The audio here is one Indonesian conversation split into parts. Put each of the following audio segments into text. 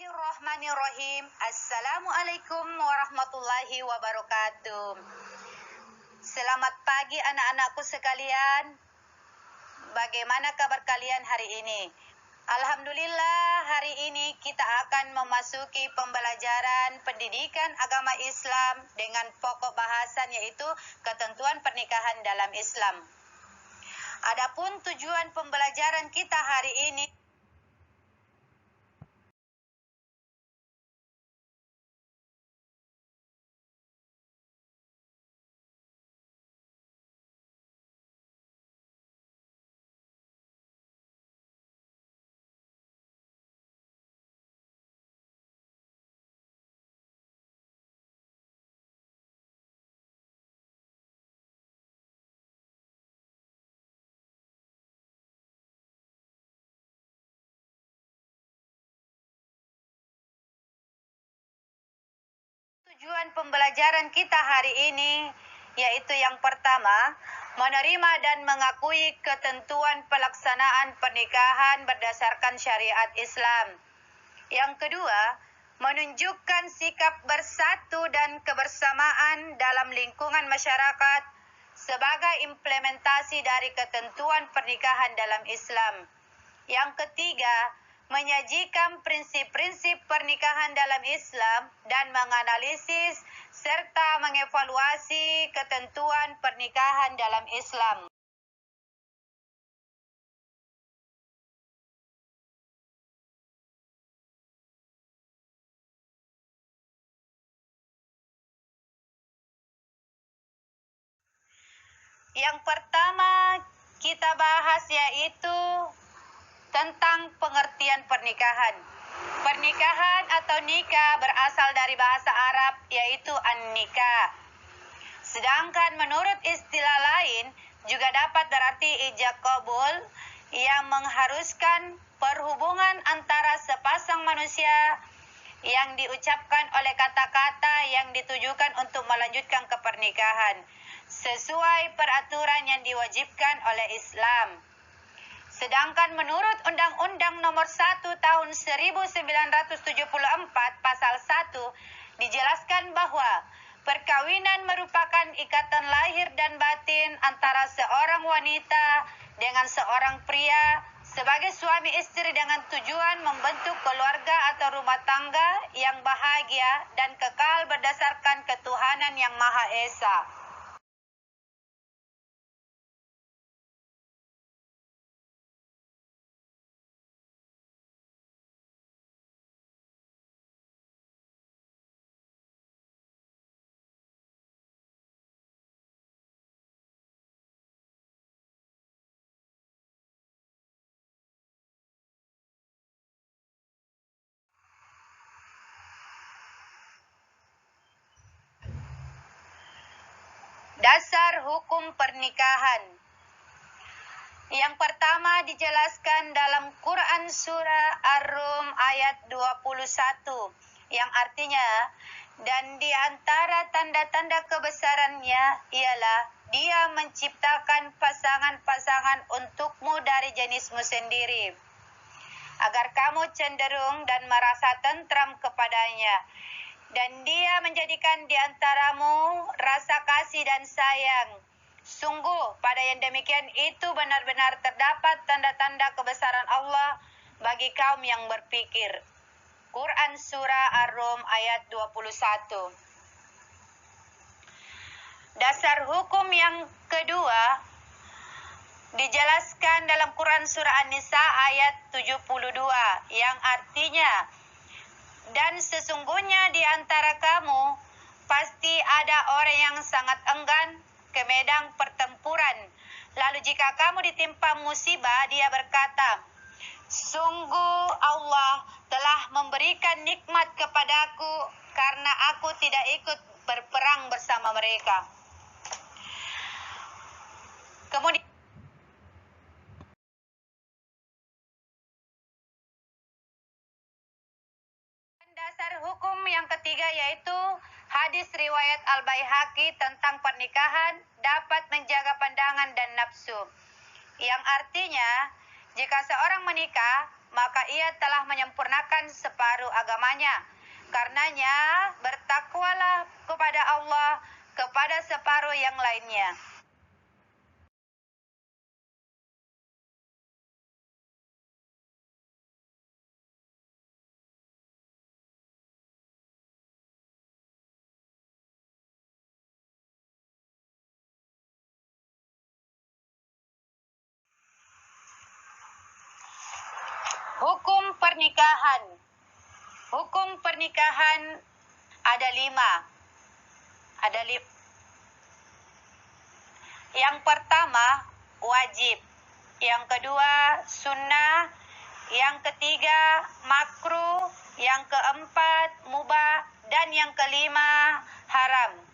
Bismillahirrahmanirrahim. Assalamualaikum warahmatullahi wabarakatuh. Selamat pagi anak-anakku sekalian. Bagaimana kabar kalian hari ini? Alhamdulillah, hari ini kita akan memasuki pembelajaran pendidikan agama Islam dengan pokok bahasan yaitu ketentuan pernikahan dalam Islam. Adapun tujuan pembelajaran kita hari ini, tujuan pembelajaran kita hari ini yaitu yang pertama, menerima dan mengakui ketentuan pelaksanaan pernikahan berdasarkan syariat Islam. Yang kedua, menunjukkan sikap bersatu dan kebersamaan dalam lingkungan masyarakat sebagai implementasi dari ketentuan pernikahan dalam Islam. Yang ketiga, menyajikan prinsip-prinsip pernikahan dalam Islam dan menganalisis serta mengevaluasi ketentuan pernikahan dalam Islam. Yang pertama kita bahas yaitu tentang pengertian pernikahan. Pernikahan atau nikah berasal dari bahasa Arab yaitu an-nikah. Sedangkan menurut istilah lain juga dapat berarti ijab qabul yang mengharuskan perhubungan antara sepasang manusia yang diucapkan oleh kata-kata yang ditujukan untuk melanjutkan ke pernikahan sesuai peraturan yang diwajibkan oleh Islam. Sedangkan menurut Undang-Undang Nomor 1 Tahun 1974 Pasal 1 dijelaskan bahwa perkawinan merupakan ikatan lahir dan batin antara seorang wanita dengan seorang pria sebagai suami istri dengan tujuan membentuk keluarga atau rumah tangga yang bahagia dan kekal berdasarkan ketuhanan yang Maha Esa. Dasar hukum pernikahan. Yang pertama dijelaskan dalam Quran surah Ar-Rum ayat 21 yang artinya, dan di antara tanda-tanda kebesarannya ialah Dia menciptakan pasangan-pasangan untukmu dari jenismu sendiri, agar kamu cenderung dan merasa tentram kepadanya. Dan Dia menjadikan di antaramu rasa kasih dan sayang. Sungguh pada yang demikian itu benar-benar terdapat tanda-tanda kebesaran Allah bagi kaum yang berpikir. Quran Surah Ar-Rum ayat 21. Dasar hukum yang kedua dijelaskan dalam Quran Surah An-Nisa ayat 72 yang artinya, dan sesungguhnya di antara kamu pasti ada orang yang sangat enggan ke medan pertempuran. Lalu jika kamu ditimpa musibah, dia berkata, sungguh Allah telah memberikan nikmat kepadaku karena aku tidak ikut berperang bersama mereka. Kemudian dasar hukum yang ketiga yaitu hadis riwayat Al-Baihaqi tentang pernikahan dapat menjaga pandangan dan nafsu. Yang artinya, jika seorang menikah, maka ia telah menyempurnakan separuh agamanya. Karenanya, bertakwalah kepada Allah kepada separuh yang lainnya. Hukum pernikahan. Hukum pernikahan ada 5. Yang pertama, wajib. Yang kedua, sunnah. Yang ketiga, makruh. Yang keempat, mubah. Dan yang kelima, haram.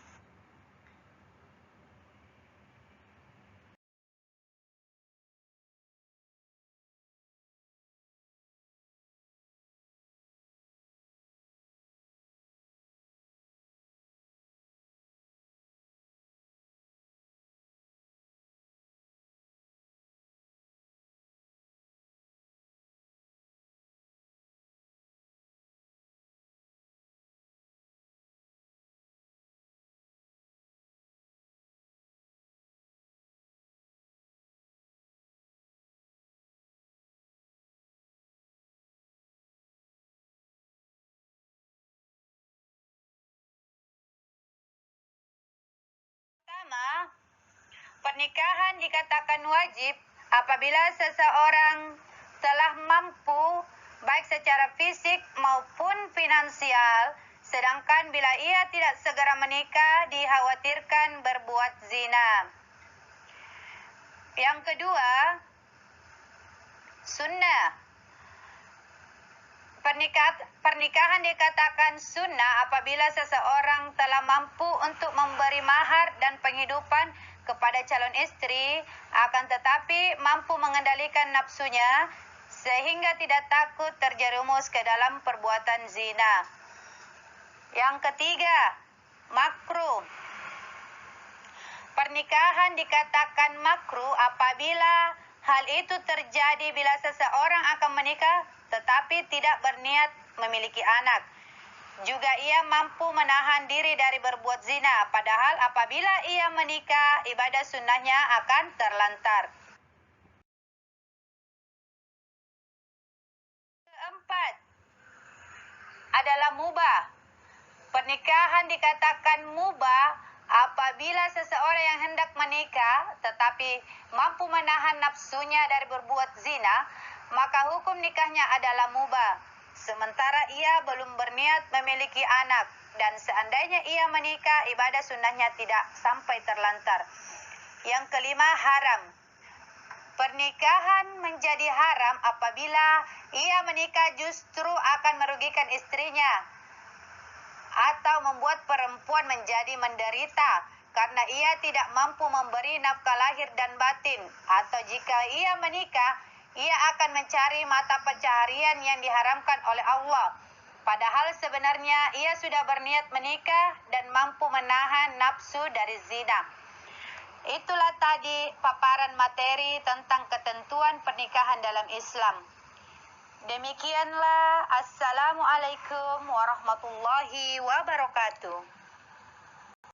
Pertama, pernikahan dikatakan wajib apabila seseorang telah mampu baik secara fisik maupun finansial, sedangkan bila ia tidak segera menikah dikhawatirkan berbuat zina. Yang kedua, sunnah. Pernikahan dikatakan sunnah apabila seseorang telah mampu untuk memberi mahar dan penghidupan kepada calon istri, akan tetapi mampu mengendalikan nafsunya sehingga tidak takut terjerumus ke dalam perbuatan zina. Yang ketiga, makruh. Pernikahan dikatakan makruh apabila hal itu terjadi bila seseorang akan menikah tetapi tidak berniat memiliki anak. Juga ia mampu menahan diri dari berbuat zina, padahal apabila ia menikah, ibadah sunnahnya akan terlantar. Keempat adalah mubah. Pernikahan dikatakan mubah apabila seseorang yang hendak menikah tetapi mampu menahan nafsunya dari berbuat zina, maka hukum nikahnya adalah mubah. Sementara ia belum berniat memiliki anak, dan seandainya ia menikah, ibadah sunnahnya tidak sampai terlantar. Yang kelima, haram. Pernikahan menjadi haram apabila ia menikah justru akan merugikan istrinya atau membuat perempuan menjadi menderita karena ia tidak mampu memberi nafkah lahir dan batin, atau jika ia menikah, ia akan mencari mata pencaharian yang diharamkan oleh Allah, padahal sebenarnya ia sudah berniat menikah dan mampu menahan nafsu dari zina. Itulah tadi paparan materi tentang ketentuan pernikahan dalam Islam. Demikianlah. Assalamualaikum warahmatullahi wabarakatuh.